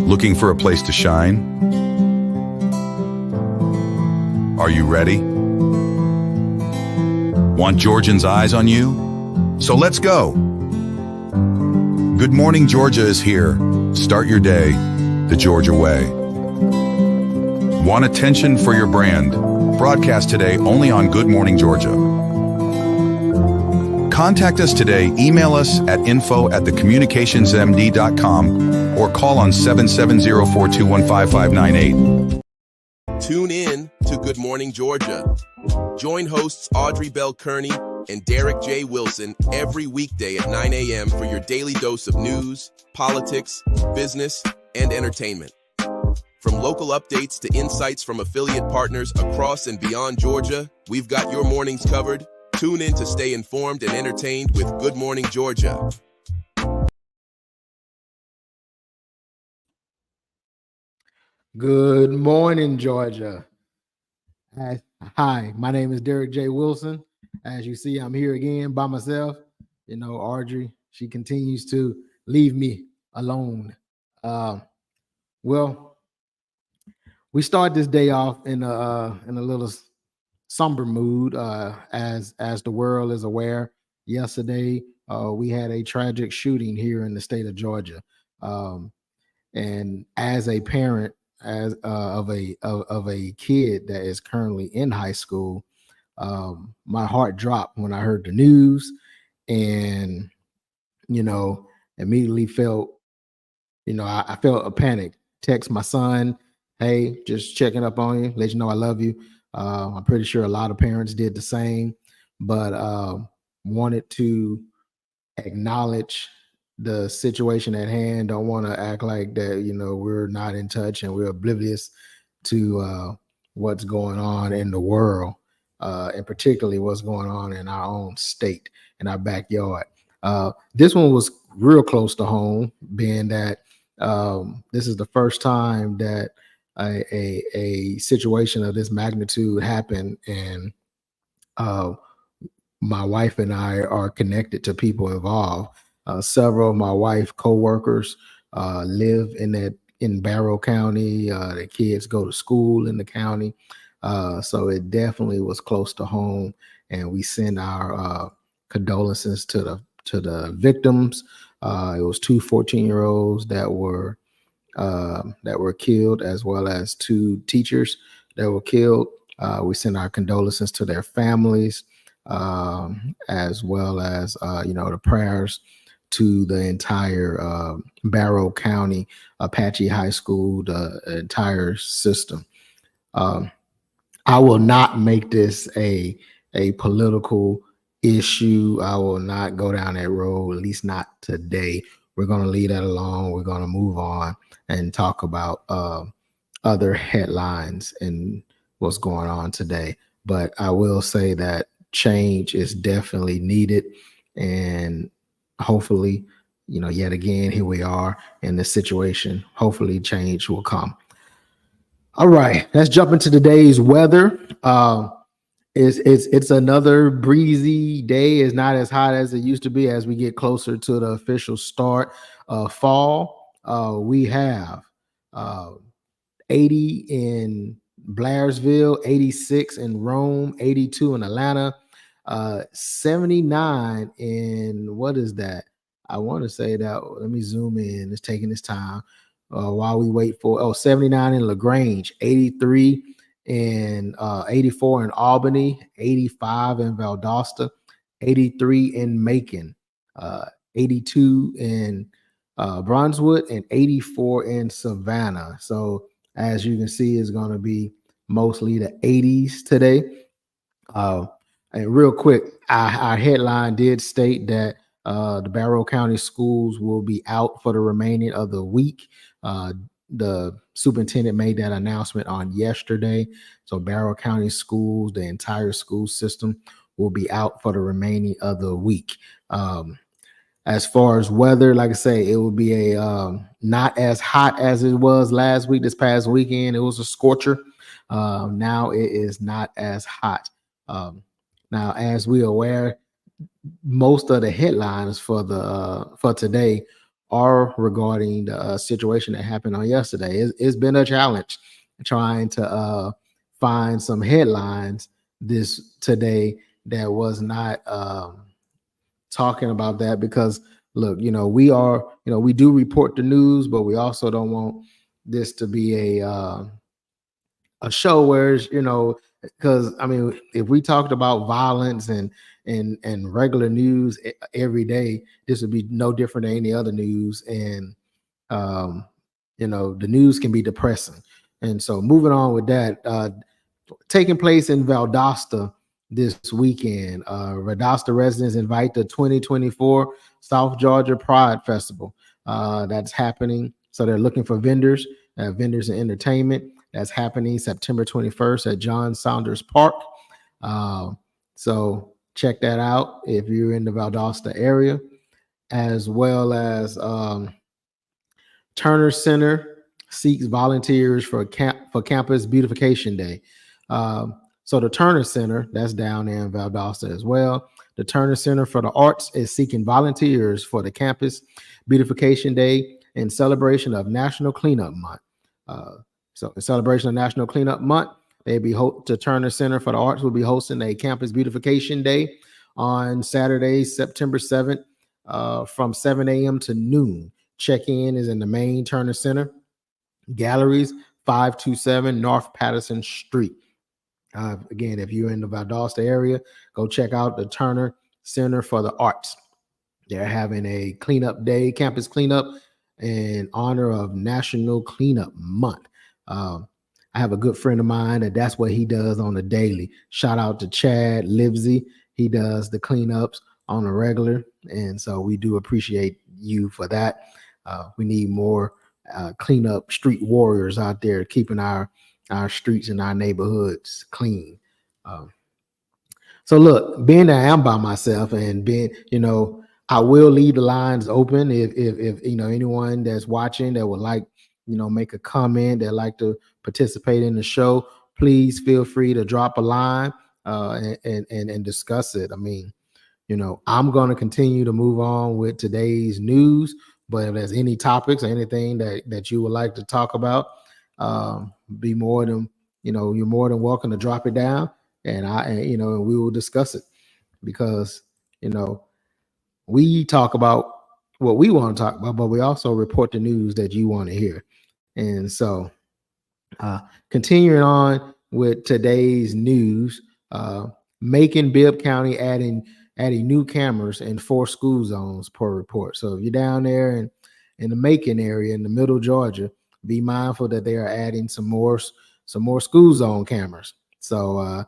Looking for a place to shine? Are you ready? Want Georgians' eyes on you? So let's go. Good Morning Georgia is here. Start your day the Georgia way. Want attention for your brand? Broadcast today only on Good Morning Georgia. Contact us today. Email us at info@thecommunicationsmd.com or call on 770-421-5598. Tune in to Good Morning Georgia. Join hosts Audrey Bell Kearney and Derek J. Wilson every weekday at 9 a.m. for your daily dose of news, politics, business, and entertainment. From local updates to insights from affiliate partners across and beyond Georgia, we've got your mornings covered. Tune in to stay informed and entertained with Good Morning Georgia. Good morning, Georgia. Hi, my name is Derek J. Wilson. As you see, I'm here again by myself. You know, Audrey, she continues to leave me alone. Well, we start this day off in a little somber mood. As the world is aware, yesterday we had a tragic shooting here in the state of Georgia, and as a parent, of a kid that is currently in high school, my heart dropped when I heard the news, and immediately felt, I felt a panic. Text my son, hey, just checking up on you, let you know I love you. I'm pretty sure a lot of parents did the same, but wanted to acknowledge the situation at hand. Don't want to act like that, we're not in touch and we're oblivious to what's going on in the world, and particularly what's going on in our own state, in our backyard. This one was real close to home, being that this is the first time that a situation of this magnitude happened, and my wife and I are connected to people involved. Several of my wife's co-workers live in Barrow County. The kids go to school in the county. So it definitely was close to home, and we send our condolences to the victims. It was two 14-year-olds that were killed, as well as two teachers that were killed. We send our condolences to their families, as well as the prayers to the entire Barrow County Apache High School, the entire system. I will not make this a political issue. I will not go down that road, at least not today. We're going to leave that alone. We're going to move on and talk about other headlines and what's going on today. But I will say that change is definitely needed, and hopefully, yet again, here we are in this situation. Hopefully change will come. All right, let's jump into today's weather. It's another breezy day. It's not as hot as it used to be as we get closer to the official start of fall. We have 80 in Blairsville, 86 in Rome, 82 in Atlanta, 79 in, what is that? I want to say that, let me zoom in. It's taking this time while we wait for, 79 in LaGrange, 83 in 84 in Albany, 85 in Valdosta, 83 in Macon, 82 in Brunswick, and 84 in Savannah. So as you can see, it's going to be mostly the 80s today. And real quick, our headline did state that the Barrow County Schools will be out for the remaining of the week. The superintendent made that announcement on yesterday. So Barrow County Schools, the entire school system, will be out for the remaining of the week. As far as weather, like I say, it will be a not as hot as it was last week. This past weekend, it was a scorcher. Now it is not as hot. Now, as we are aware, most of the headlines for today are regarding the situation that happened on yesterday. It's been a challenge trying to find some headlines today that was not talking about that, because look, we do report the news, but we also don't want this to be a show where because I mean, if we talked about violence and regular news every day, this would be no different than any other news. And um, the news can be depressing. And so moving on with that, taking place in Valdosta this weekend. Valdosta residents invite the 2024 South Georgia Pride Festival. That's happening. So they're looking for vendors and entertainment. That's happening September 21st at John Saunders Park. So check that out if you're in the Valdosta area, as well as Turner Center seeks volunteers for Campus Beautification Day. So the Turner Center, that's down there in Valdosta as well. The Turner Center for the Arts is seeking volunteers for the Campus Beautification Day in celebration of National Cleanup Month. So in celebration of National Cleanup Month, the Turner Center for the Arts will be hosting a Campus Beautification Day on Saturday, September 7th, from 7 a.m. to noon. Check-in is in the main Turner Center. Galleries, 527 North Patterson Street. Again, if you're in the Valdosta area, go check out the Turner Center for the Arts. They're having a cleanup day, campus cleanup, in honor of National Cleanup Month. I have a good friend of mine that's what he does on a daily. Shout out to Chad Livesey. He does the cleanups on a regular, and so we do appreciate you for that. We need more cleanup street warriors out there keeping our streets and our neighborhoods clean. So look, being that I am by myself and I will leave the lines open if anyone that's watching that would like, make a comment, that like to participate in the show, please feel free to drop a line and discuss it. I mean, I'm going to continue to move on with today's news, but if there's any topics or anything that you would like to talk about, you're more than welcome to drop it down, and we will discuss it, because we talk about what we want to talk about, but we also report the news that you want to hear. And so continuing on with today's news, Macon Bibb County adding new cameras in 4 school zones per report. So if you're down there in the Macon area in the middle Georgia, be mindful that they are adding some more school zone cameras. So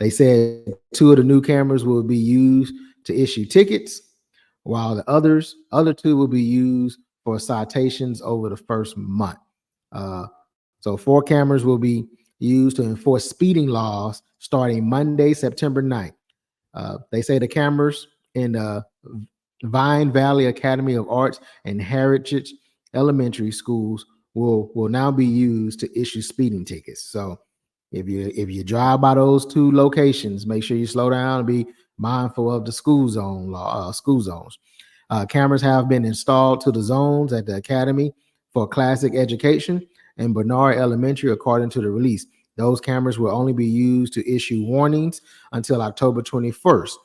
they said 2 of the new cameras will be used to issue tickets, while the other 2 will be used for citations over the first month. So 4 cameras will be used to enforce speeding laws starting Monday, September 9th. They say the cameras in the Vine Valley Academy of Arts and Heritage Elementary Schools will now be used to issue speeding tickets. So if you drive by those 2 locations, make sure you slow down and be mindful of the school zones. Cameras have been installed to the zones at the Academy for Classic Education and Bernard Elementary, according to the release. Those cameras will only be used to issue warnings until October 21st,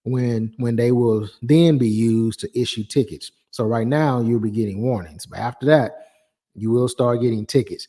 when they will then be used to issue tickets. So right now you'll be getting warnings, but after that you will start getting tickets.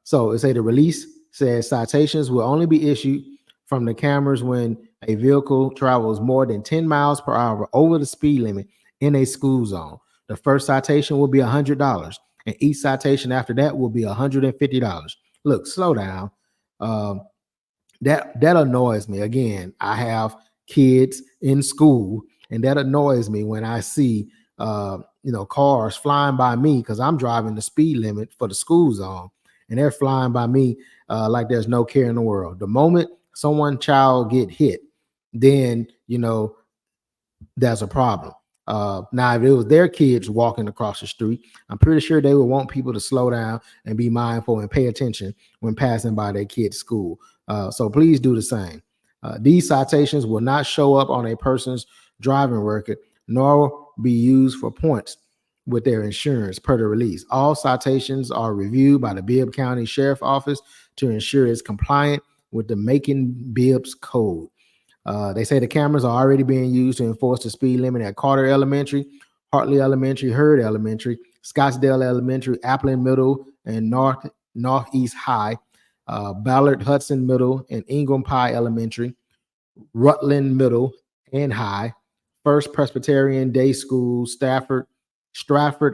So it say the release says citations will only be issued from the cameras when a vehicle travels more than 10 miles per hour over the speed limit in a school zone. The first citation will be $100, and each citation after that will be $150. Look, slow down. That annoys me. Again, I have kids in school, and that annoys me when I see cars flying by me because I'm driving the speed limit for the school zone, and they're flying by me like there's no care in the world. The moment child get hit, then there's a problem. Now, if it was their kids walking across the street, I'm pretty sure they would want people to slow down and be mindful and pay attention when passing by their kid's school. So please do the same. These citations will not show up on a person's driving record nor be used for points with their insurance per the release. All citations are reviewed by the Bibb County Sheriff Office to ensure it's compliant with the Macon Bibbs Code. They say the cameras are already being used to enforce the speed limit at Carter Elementary, Hartley Elementary, Hurd Elementary, Scottsdale Elementary, Appleton Middle, and Northeast High, Ballard Hudson Middle, and Ingram Pie Elementary, Rutland Middle and High, First Presbyterian Day School, Stratford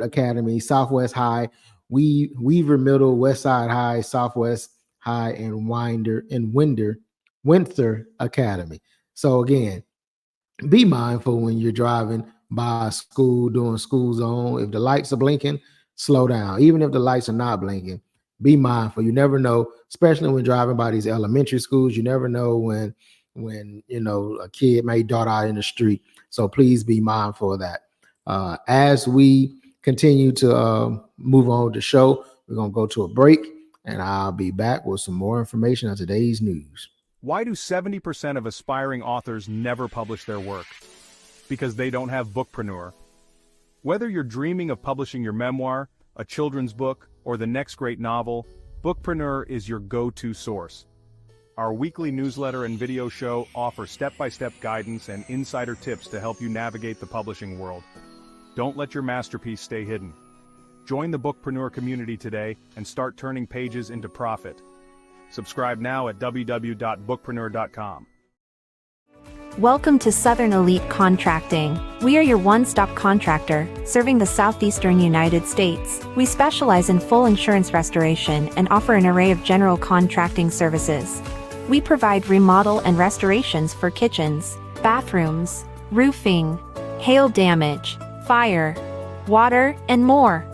Academy, Southwest High, Weaver Middle, Westside High, Southwest High, and Windsor Academy. So again, be mindful when you're driving by a school during school zone. If the lights are blinking, slow down. Even if the lights are not blinking, be mindful. You never know, especially when driving by these elementary schools. You never know when a kid may dart out in the street. So please be mindful of that. As we continue to move on with the show, we're going to go to a break, and I'll be back with some more information on today's news. Why do 70% of aspiring authors never publish their work? Because they don't have Bookpreneur. Whether you're dreaming of publishing your memoir, a children's book, or the next great novel, Bookpreneur is your go-to source. Our weekly newsletter and video show offer step-by-step guidance and insider tips to help you navigate the publishing world. Don't let your masterpiece stay hidden. Join the Bookpreneur community today and start turning pages into profit. Subscribe now at www.bookpreneur.com. Welcome to Southern Elite Contracting. We are your one-stop contractor, serving the southeastern United States. We specialize in full insurance restoration and offer an array of general contracting services. We provide remodel and restorations for kitchens, bathrooms, roofing, hail damage, fire, water, and more.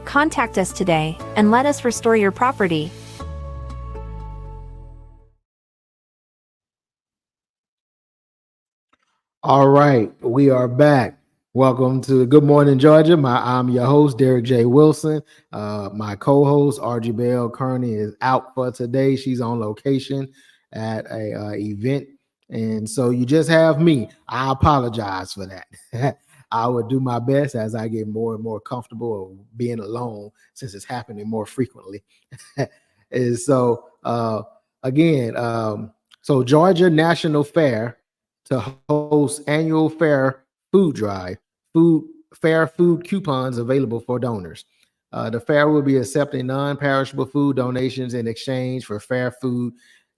Contact us today and let us restore your property. All right, we are back. Welcome to Good Morning Georgia. I'm your host, Derek J. Wilson. My co-host, Audrey Bell Kearney, is out for today. She's on location at a event, and so you just have me. I apologize for that. I would do my best as I get more and more comfortable of being alone, since it's happening more frequently. And so, so Georgia National Fair to host annual fair food drive, fair food coupons available for donors. The fair will be accepting non-perishable food donations in exchange for fair food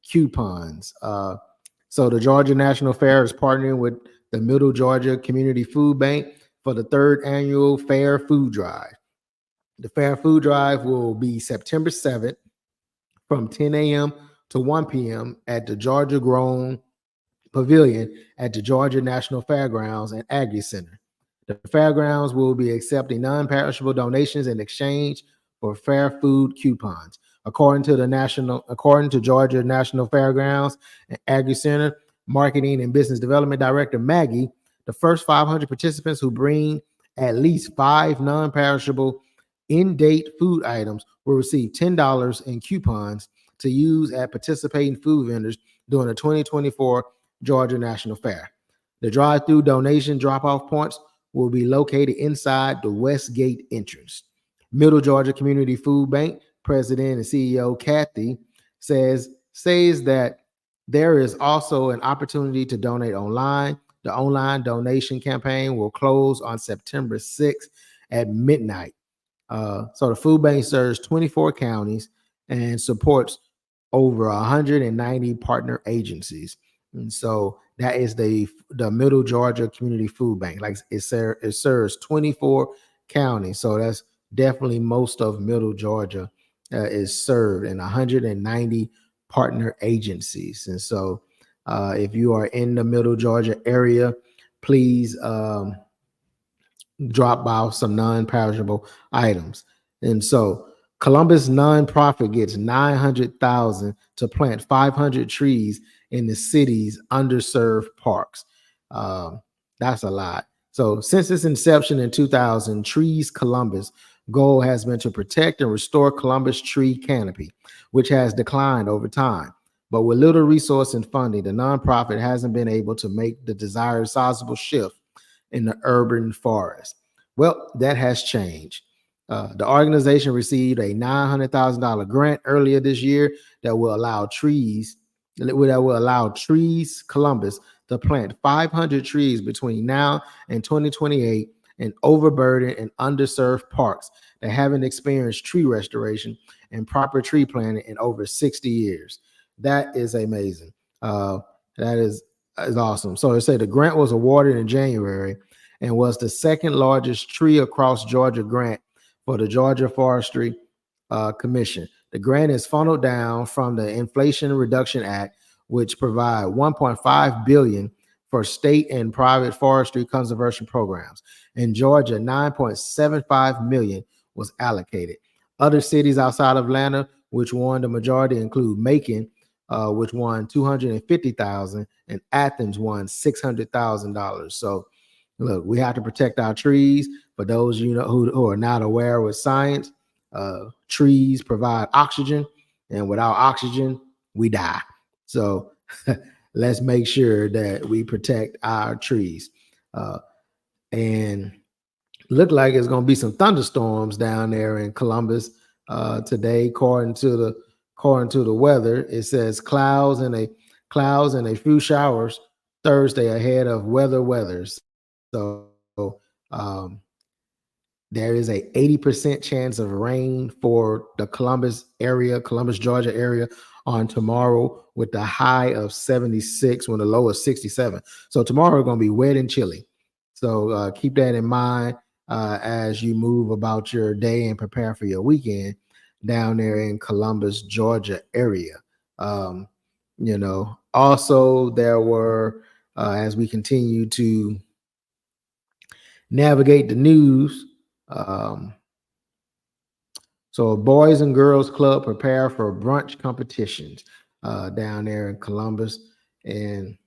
coupons. So the Georgia National Fair is partnering with the Middle Georgia Community Food Bank for the third annual Fair Food Drive. The Fair Food Drive will be September 7th from 10 a.m. to 1 p.m. at the Georgia Grown Pavilion at the Georgia National Fairgrounds and Aggie Center. The fairgrounds will be accepting non-perishable donations in exchange for fair food coupons. According to Georgia National Fairgrounds and Aggie Center Marketing and Business Development Director Maggie, the first 500 participants who bring at least 5 non-perishable in-date food items will receive $10 in coupons to use at participating food vendors during the 2024 Georgia National Fair. The drive-through donation drop-off points will be located inside the West Gate entrance. Middle Georgia Community Food Bank President and CEO Kathy says that there is also an opportunity to donate online. The online donation campaign will close on September 6th at midnight. So the food bank serves 24 counties and supports over 190 partner agencies. And so that is the Middle Georgia Community Food Bank. Like it serves 24 counties. So that's definitely most of Middle Georgia is served in 190 partner agencies. And so if you are in the Middle Georgia area, please drop by some non-perishable items. And so Columbus nonprofit gets $900,000 to plant 500 trees in the city's underserved parks. That's a lot. So since its inception in 2000, Trees Columbus goal has been to protect and restore Columbus tree canopy, which has declined over time. But with little resource and funding, the nonprofit hasn't been able to make the desired sizable shift in the urban forest. Well, that has changed. The organization received a $900,000 grant earlier this year that will allow Trees Columbus to plant 500 trees between now and 2028 in overburdened and underserved parks that haven't experienced tree restoration and proper tree planting in over 60 years. That is amazing. That is awesome. So they say the grant was awarded in January and was the second largest tree across Georgia grant for the Georgia Forestry Commission. The grant is funneled down from the Inflation Reduction Act, which provide $1.5 billion for state and private forestry conservation programs. In Georgia, $9.75 million was allocated. Other cities outside of Atlanta, which won the majority, include Macon, which won $250,000, and Athens won $600,000. So, look, we have to protect our trees. For those who are not aware with science, trees provide oxygen, and without oxygen, we die. So let's make sure that we protect our trees. And look like it's going to be some thunderstorms down there in Columbus today, according to the weather. It says clouds and a few showers Thursday ahead of weathers. So there is a 80% chance of rain for the Columbus, Georgia area on tomorrow, with the high of 76 when the low is 67. So tomorrow is going to be wet and chilly. So keep that in mind as you move about your day and prepare for your weekend down there in Columbus, Georgia area. Also there were, as we continue to navigate the news, so Boys and Girls Club prepare for brunch competitions down there in Columbus. And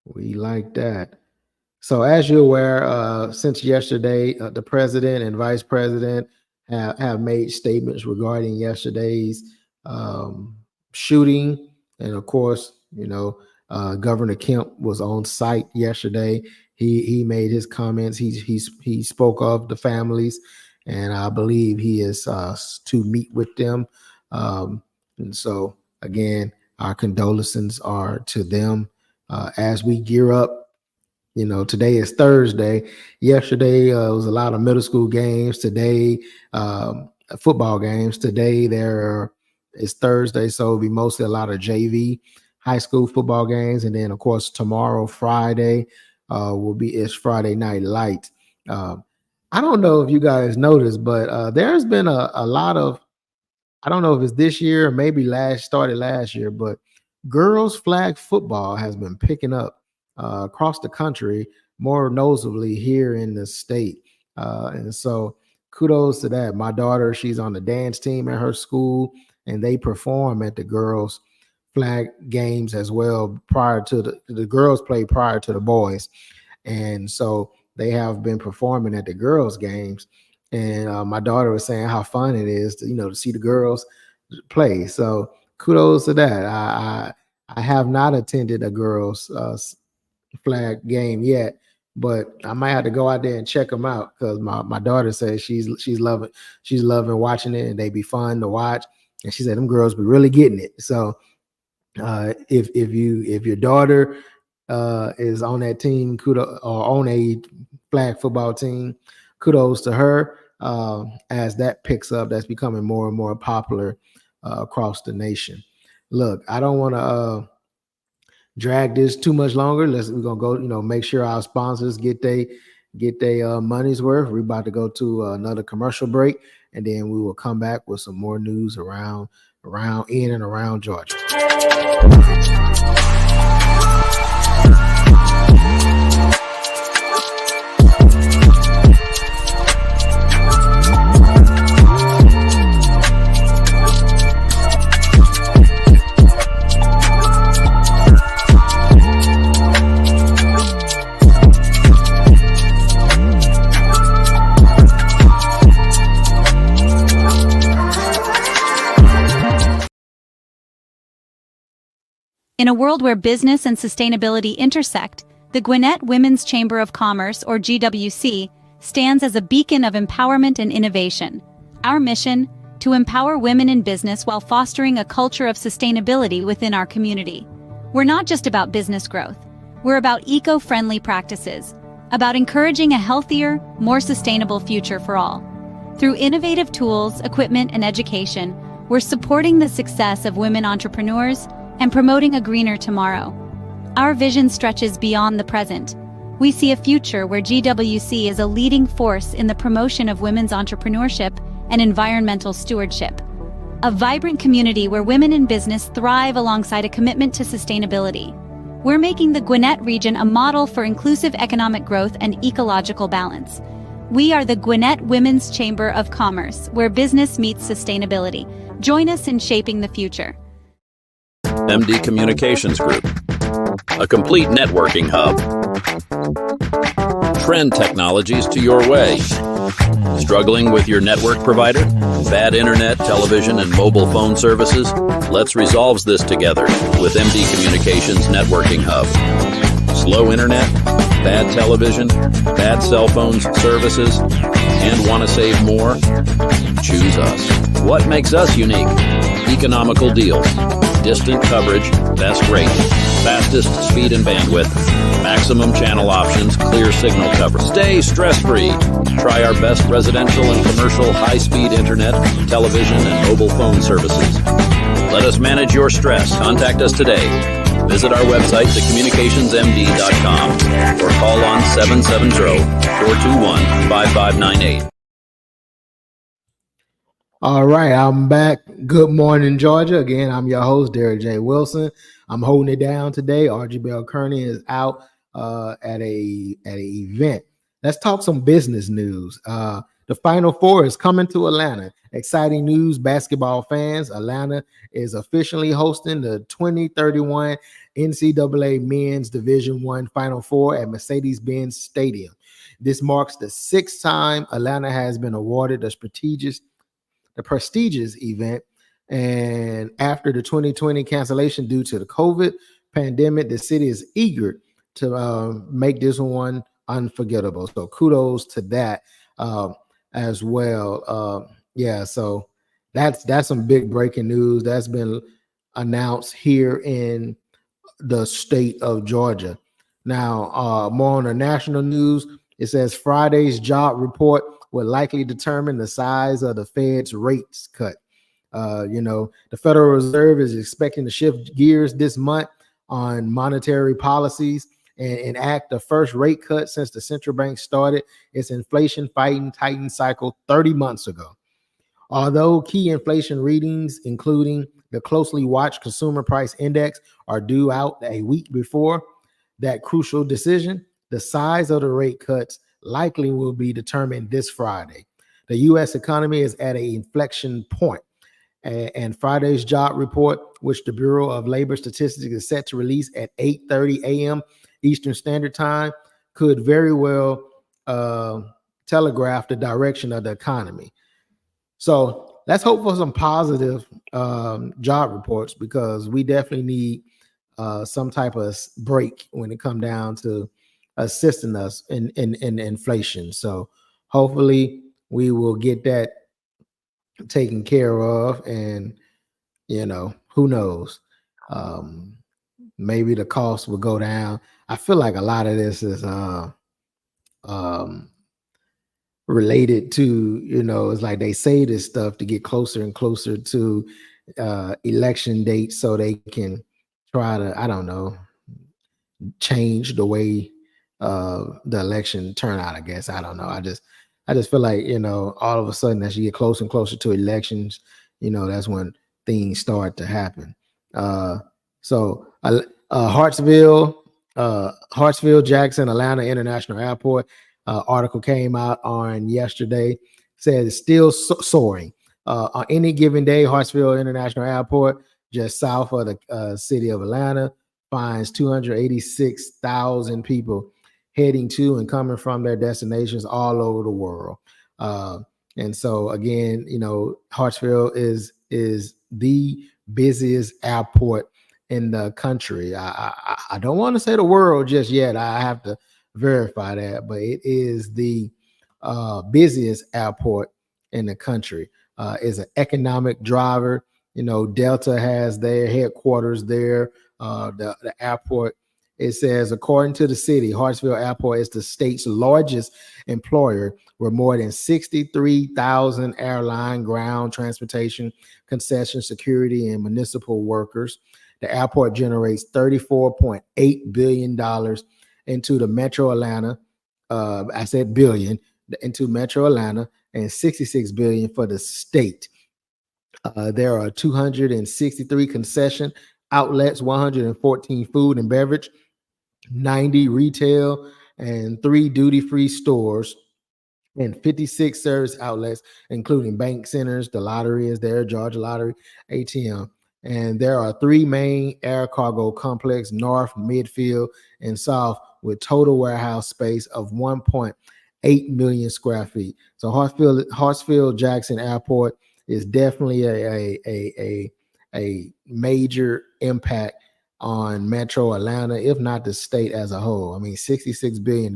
we like that. So as you're aware, since yesterday, the president and vice president have made statements regarding yesterday's shooting. And of course, Governor Kemp was on site yesterday. He made his comments. He spoke of the families, and I believe he is to meet with them. And so again, our condolences are to them as we gear up. Today is Thursday. Yesterday was a lot of middle school games. Today, football games. Today there is Thursday, so it'll be mostly a lot of JV high school football games, and then of course tomorrow, Friday, is Friday Night Light. I don't know if you guys noticed, but there's been a lot of, I don't know if it's this year or maybe started last year, but girls flag football has been picking up across the country, more noticeably here in the state. And so kudos to that. My daughter, she's on the dance team at her school, and they perform at the girls flag games as well. Prior to the girls play prior to the boys, and so they have been performing at the girls games. And my daughter was saying how fun it is to see the girls play. So kudos to that. I have not attended a girls flag game yet, but I might have to go out there and check them out, because my daughter says she's loving watching it, and they be fun to watch. And she said them girls be really getting it. So if your daughter is on that team, kudos, or on a flag football team, kudos to her, as that picks up. That's becoming more and more popular across the nation. Look, I don't want to drag this too much longer. We're gonna go, make sure our sponsors get their money's worth. We're about to go to another commercial break, and then we will come back with some more news around in and around Georgia. In a world where business and sustainability intersect, the Gwinnett Women's Chamber of Commerce, or GWC, stands as a beacon of empowerment and innovation. Our mission: to empower women in business while fostering a culture of sustainability within our community. We're not just about business growth. We're about eco-friendly practices, about encouraging a healthier, more sustainable future for all. Through innovative tools, equipment, and education, we're supporting the success of women entrepreneurs and promoting a greener tomorrow. Our vision stretches beyond the present. We see a future where GWC is a leading force in the promotion of women's entrepreneurship and environmental stewardship. A vibrant community where women in business thrive alongside a commitment to sustainability. We're making the Gwinnett region a model for inclusive economic growth and ecological balance. We are the Gwinnett Women's Chamber of Commerce, where business meets sustainability. Join us in shaping the future. MD Communications Group, a complete networking hub. Trend technologies to your way. Struggling with your network provider? Bad internet, television, and mobile phone services? Let's resolve this together with MD Communications Networking Hub. Slow internet, bad television, bad cell phones services, and want to save more? Choose us. What makes us unique? Economical deals, distant coverage, best rate, fastest speed and bandwidth, maximum channel options, clear signal coverage. Stay stress-free. Try our best residential and commercial high-speed internet, television, and mobile phone services. Let us manage your stress. Contact us today. Visit our website, thecommunicationsmd.com, or call on 770-421-5598. All right, I'm back. Good morning, Georgia. Again, I'm your host, Derek J. Wilson. I'm holding it down today. Audrey Bell Kearney is out at a event. Let's talk some business news. The Final Four is coming to Atlanta. Exciting news, basketball fans. Atlanta is officially hosting the 2031 NCAA Men's Division I Final Four at Mercedes-Benz Stadium. This marks the sixth time Atlanta has been awarded the prestigious event. And after the 2020 cancellation due to the COVID pandemic, the city is eager to make this one unforgettable. So kudos to that as well. So that's some big breaking news that's been announced here in the state of Georgia. Now, more on the national news, it says Friday's job report will likely determine the size of the Fed's rates cut. The Federal Reserve is expecting to shift gears this month on monetary policies and enact the first rate cut since the central bank started its inflation fighting tighten cycle 30 months ago. Although key inflation readings, including the closely watched consumer price index, are due out a week before that crucial decision, the size of the rate cuts likely will be determined this Friday. The U.S. economy is at an inflection point, and Friday's job report, which the Bureau of Labor Statistics is set to release at 8:30 a.m. Eastern Standard Time, could very well telegraph the direction of the economy. So let's hope for some positive job reports, because we definitely need some type of break when it comes down to assisting us in inflation. So hopefully we will get that taken care of, and who knows, maybe the cost will go down. I feel like a lot of this is related to, it's like they say this stuff to get closer and closer to election dates so they can try to, I don't know, change the way the election turnout, I guess. I don't know. I just feel like, all of a sudden as you get closer and closer to elections, that's when things start to happen. Hartsville, Jackson, Atlanta International Airport article came out on yesterday, said it's still soaring. On any given day, Hartsville International Airport, just south of the city of Atlanta, finds 286,000 people heading to and coming from their destinations all over the world. And so again, Hartsville is the busiest airport in the country. I don't want to say the world just yet. I have to verify that, but it is the busiest airport in the country. Is an economic driver. Delta has their headquarters there. The airport, it says, according to the city, Hartsville Airport is the state's largest employer with more than 63,000 airline, ground transportation, concession, security, and municipal workers. The airport generates $34.8 billion into the Metro Atlanta. I said billion, into Metro Atlanta, and $66 billion for the state. There are 263 concession outlets, 114 food and beverage, 90 retail, and 3 duty-free stores, and 56 service outlets, including bank centers. The lottery is there, Georgia Lottery, ATM. And there are 3 main air cargo complex, north, midfield, and south, with total warehouse space of 1.8 million square feet. So Hartsfield Jackson Airport is definitely a major impact on Metro Atlanta, if not the state as a whole. I mean, $66 billion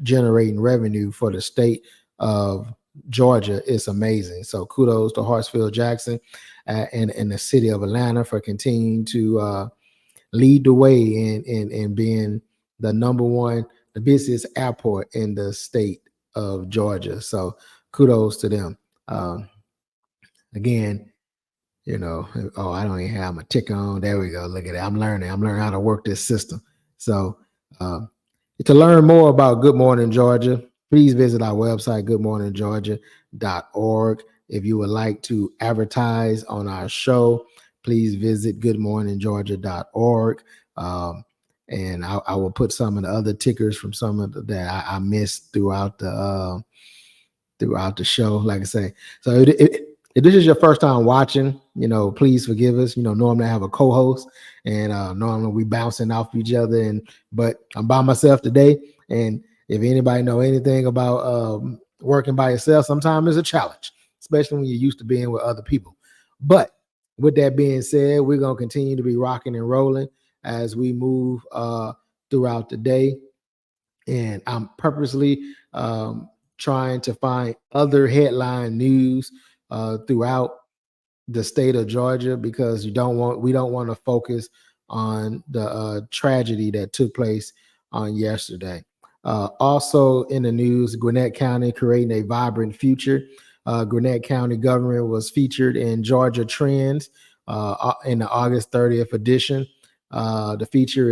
generating revenue for the state of Georgia is amazing. So kudos to Hartsfield Jackson and the city of Atlanta for continuing to lead the way in being the number one, the busiest airport in the state of Georgia. So kudos to them. Again, I don't even have my ticker on. There we go. Look at it. I'm learning how to work this system. So to learn more about Good Morning Georgia, please visit our website, goodmorninggeorgia.org. If you would like to advertise on our show, please visit goodmorninggeorgia.org. And I will put some of the other tickers from some of that I missed throughout the show, like I say. So if this is your first time watching, please forgive us. Normally I have a co-host, and normally we bouncing off each other, but I'm by myself today. And if anybody know anything about working by yourself, sometimes it's a challenge, especially when you're used to being with other people. But with that being said, we're going to continue to be rocking and rolling as we move throughout the day. And I'm purposely trying to find other headline news throughout the state of Georgia, because we don't want to focus on the tragedy that took place on yesterday. Also in the news, Gwinnett County creating a vibrant future. Gwinnett County government was featured in Georgia Trends in the August 30th edition. The future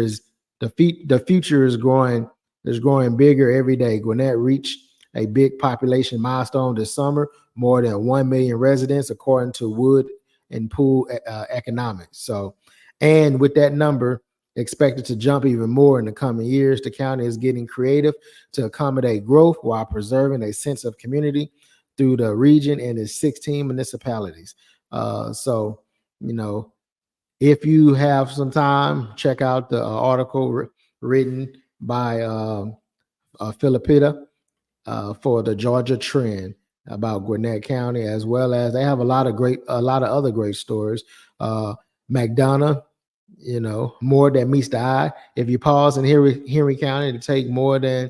is growing bigger every day. Gwinnett reached a big population milestone this summer, more than 1 million residents, according to Wood and Pool Economics. So, and with that number expected to jump even more in the coming years, the county is getting creative to accommodate growth while preserving a sense of community through the region and its 16 municipalities. So, if you have some time, check out the article written by Philippida for the Georgia Trend about Gwinnett County, as well as they have a lot of other great stories. McDonough, more than meets the eye. If you pause in Henry County to take more than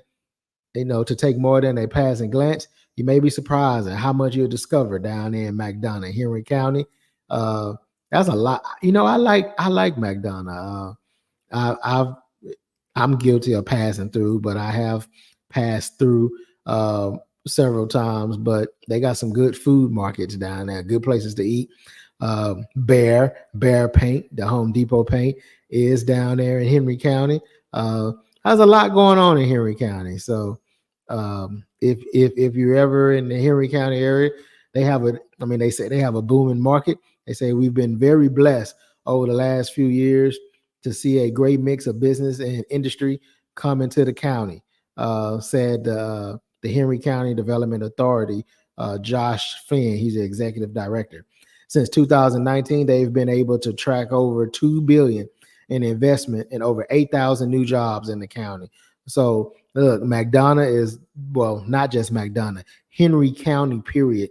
a passing glance, you may be surprised at how much you'll discover down there in McDonough, Henry County. That's a lot. I like McDonough. I'm guilty of passing through, but I have passed through several times. But they got some good food markets down there, good places to eat. Bear Paint, the Home Depot paint, is down there in Henry County. There's a lot going on in Henry County. So if you're ever in the Henry County area, they say they have a booming market. They say we've been very blessed over the last few years to see a great mix of business and industry come into the county, said the Henry County Development Authority, Josh Finn. He's the executive director. Since 2019, they've been able to track over $2 billion in investment and over 8,000 new jobs in the county. So look, McDonough is, well, not just McDonough, Henry County, period,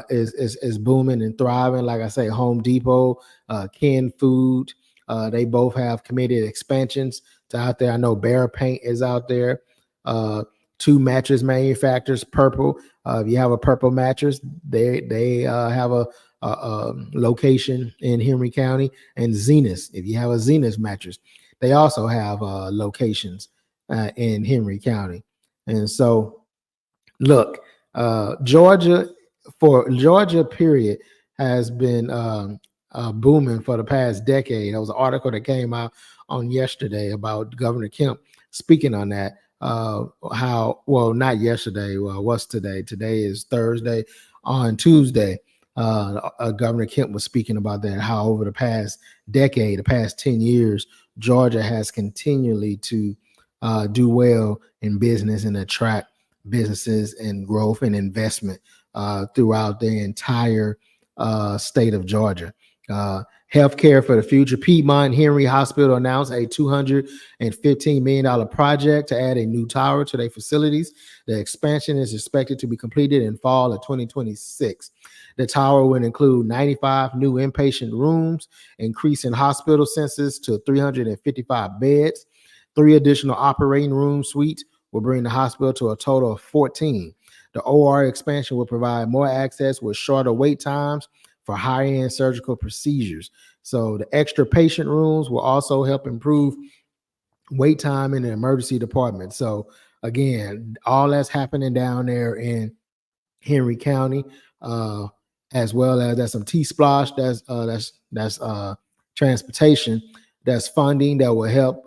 is booming and thriving. Like I say, Home Depot, Ken Food, they both have committed expansions to out there. I know Bear Paint is out there. Two mattress manufacturers, Purple. If you have a Purple mattress, they have a location in Henry County, and Zenith. If you have a Zenith mattress, they also have locations in Henry County. And so, look, Georgia period has been booming for the past decade. There was an article that came out on yesterday about Governor Kemp speaking on that. Not yesterday. Well, what's today? Today is Thursday. On Tuesday, Governor Kemp was speaking about that, how over the past decade, the past 10 years, Georgia has continually to do well in business and attract businesses and growth and investment throughout the entire state of Georgia. Healthcare for the future. Piedmont Henry Hospital announced a $215 million project to add a new tower to their facilities. The expansion is expected to be completed in fall of 2026. The tower will include 95 new inpatient rooms, increasing hospital census to 355 beds. 3 additional operating room suites will bring the hospital to a total of 14. The OR expansion will provide more access with shorter wait times for high-end surgical procedures. So the extra patient rooms will also help improve wait time in the emergency department. So again, all that's happening down there in Henry County, as well as there's some T-Splosh, that's transportation, that's funding that will help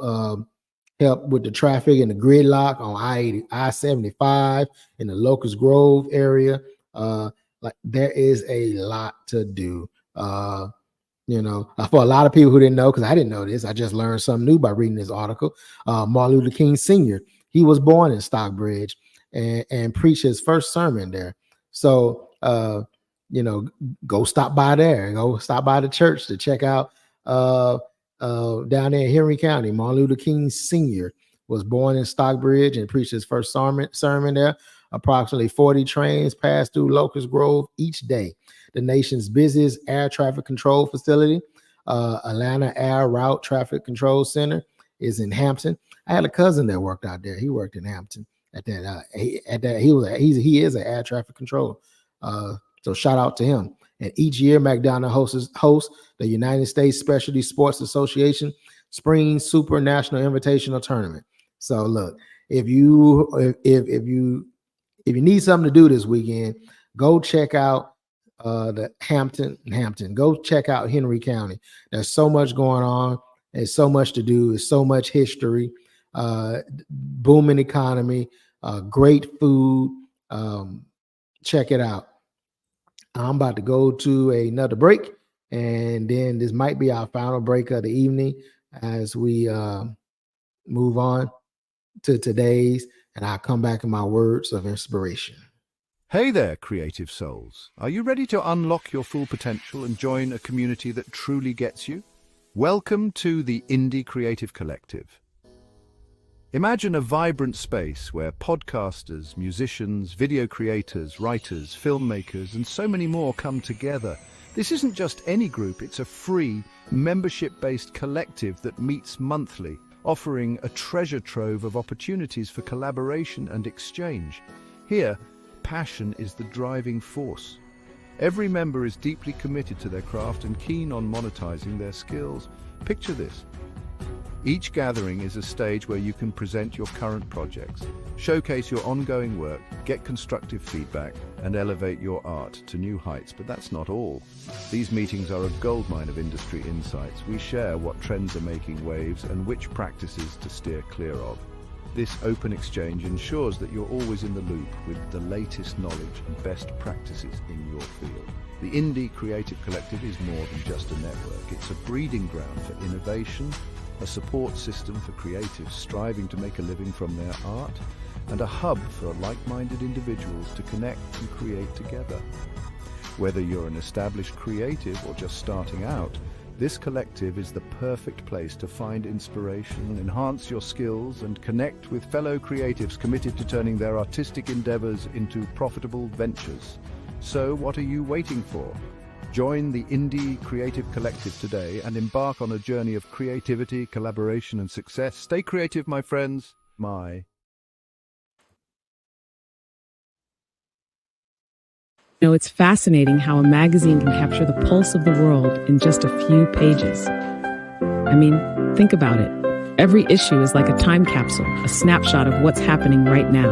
with the traffic and the gridlock on I-75 in the Locust Grove area. Like there is a lot to do. For a lot of people who didn't know, because I didn't know this, I just learned something new by reading this article. Martin Luther King Sr., he was born in Stockbridge and preached his first sermon there. So, go stop by there. Go stop by the church to check out down there in Henry County. Martin Luther King Sr. was born in Stockbridge and preached his first sermon there. Approximately 40 trains pass through Locust Grove each day. The nation's busiest air traffic control facility, Atlanta Air Route Traffic Control Center, is in Hampton. I had a cousin that worked out there. He worked in Hampton at that. He is an air traffic control. So shout out to him. And each year, McDonough hosts the United States Specialty Sports Association Spring Super National Invitational Tournament. So look, if you need something to do this weekend, go check out the Hampton. Go check out Henry County. There's so much going on. There's so much to do. There's so much history. Booming economy. Great food. Check it out. I'm about to go to another break, and then this might be our final break of the evening as we move on to today's, and I'll come back in my words of inspiration. Hey there, creative souls. Are you ready to unlock your full potential and join a community that truly gets you? Welcome to the Indie Creative Collective. Imagine a vibrant space where podcasters, musicians, video creators, writers, filmmakers, and so many more come together. This isn't just any group, it's a free, membership-based collective that meets monthly, offering a treasure trove of opportunities for collaboration and exchange. Here, passion is the driving force. Every member is deeply committed to their craft and keen on monetizing their skills. Picture this. Each gathering is a stage where you can present your current projects, showcase your ongoing work, get constructive feedback, and elevate your art to new heights. But that's not all. These meetings are a goldmine of industry insights. We share what trends are making waves and which practices to steer clear of. This open exchange ensures that you're always in the loop with the latest knowledge and best practices in your field. The Indie Creative Collective is more than just a network. It's a breeding ground for innovation, a support system for creatives striving to make a living from their art, and a hub for like-minded individuals to connect and create together. Whether you're an established creative or just starting out, this collective is the perfect place to find inspiration, enhance your skills, and connect with fellow creatives committed to turning their artistic endeavors into profitable ventures. So what are you waiting for? Join the Indie Creative Collective today and embark on a journey of creativity, collaboration, and success. Stay creative, my friends. It's fascinating how a magazine can capture the pulse of the world in just a few pages. I mean, think about it. Every issue is like a time capsule, a snapshot of what's happening right now.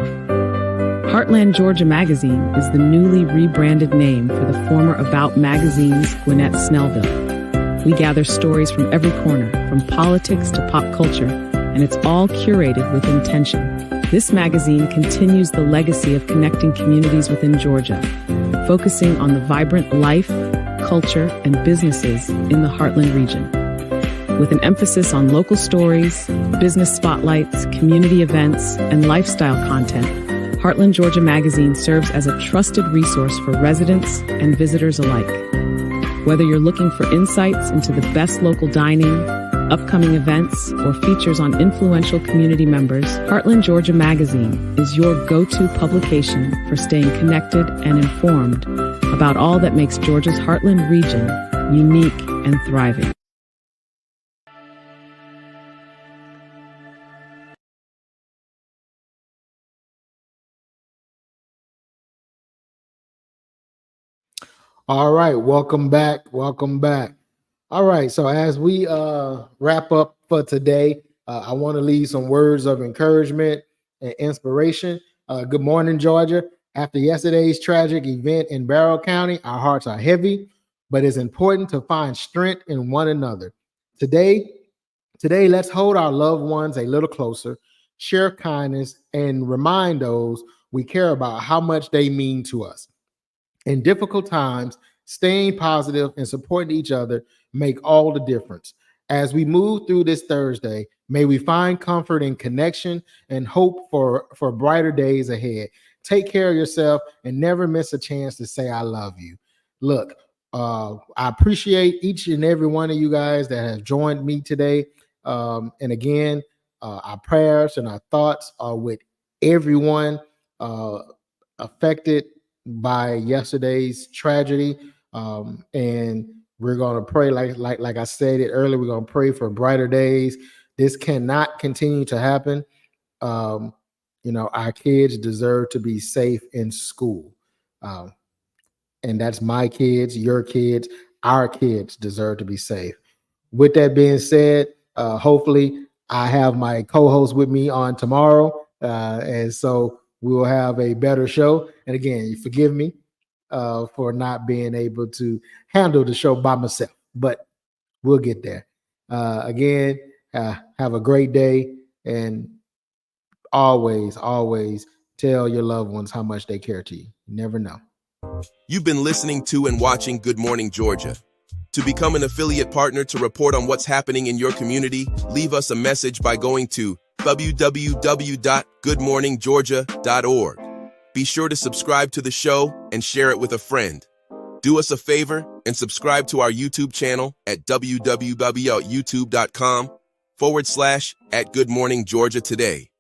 Heartland Georgia Magazine is the newly rebranded name for the former About Magazine's Gwinnett Snellville. We gather stories from every corner, from politics to pop culture, and it's all curated with intention. This magazine continues the legacy of connecting communities within Georgia, focusing on the vibrant life, culture, and businesses in the Heartland region. With an emphasis on local stories, business spotlights, community events, and lifestyle content, Heartland Georgia Magazine serves as a trusted resource for residents and visitors alike. Whether you're looking for insights into the best local dining, upcoming events, or features on influential community members, Heartland Georgia Magazine is your go-to publication for staying connected and informed about all that makes Georgia's Heartland region unique and thriving. All right, welcome back. Welcome back. All right, so as we wrap up for today, I want to leave some words of encouragement and inspiration. Good morning, Georgia. After yesterday's tragic event in Barrow County, our hearts are heavy, but it's important to find strength in one another. Today, let's hold our loved ones a little closer, share kindness, and remind those we care about how much they mean to us. In difficult times, staying positive and supporting each other make all the difference. As we move through this Thursday, may we find comfort in connection and hope for brighter days ahead. Take care of yourself and never miss a chance to say I love you. Look, I appreciate each and every one of you guys that have joined me today. And again, our prayers and our thoughts are with everyone affected by yesterday's tragedy, and we're going to pray like I said it earlier. We're going to pray for brighter days. This cannot continue to happen. Our kids deserve to be safe in school, and that's my kids, your kids, our kids deserve to be safe. With that being said, hopefully I have my co-host with me on tomorrow, and so we will have a better show. And again, you forgive me for not being able to handle the show by myself, but we'll get there. Again, have a great day, and always tell your loved ones how much they care to you. You never know. You've been listening to and watching Good Morning Georgia. To become an affiliate partner to report on what's happening in your community, leave us a message by going to www.goodmorninggeorgia.org. Be sure to subscribe to the show and share it with a friend. Do us a favor and subscribe to our YouTube channel at www.youtube.com/@goodmorninggeorgia today.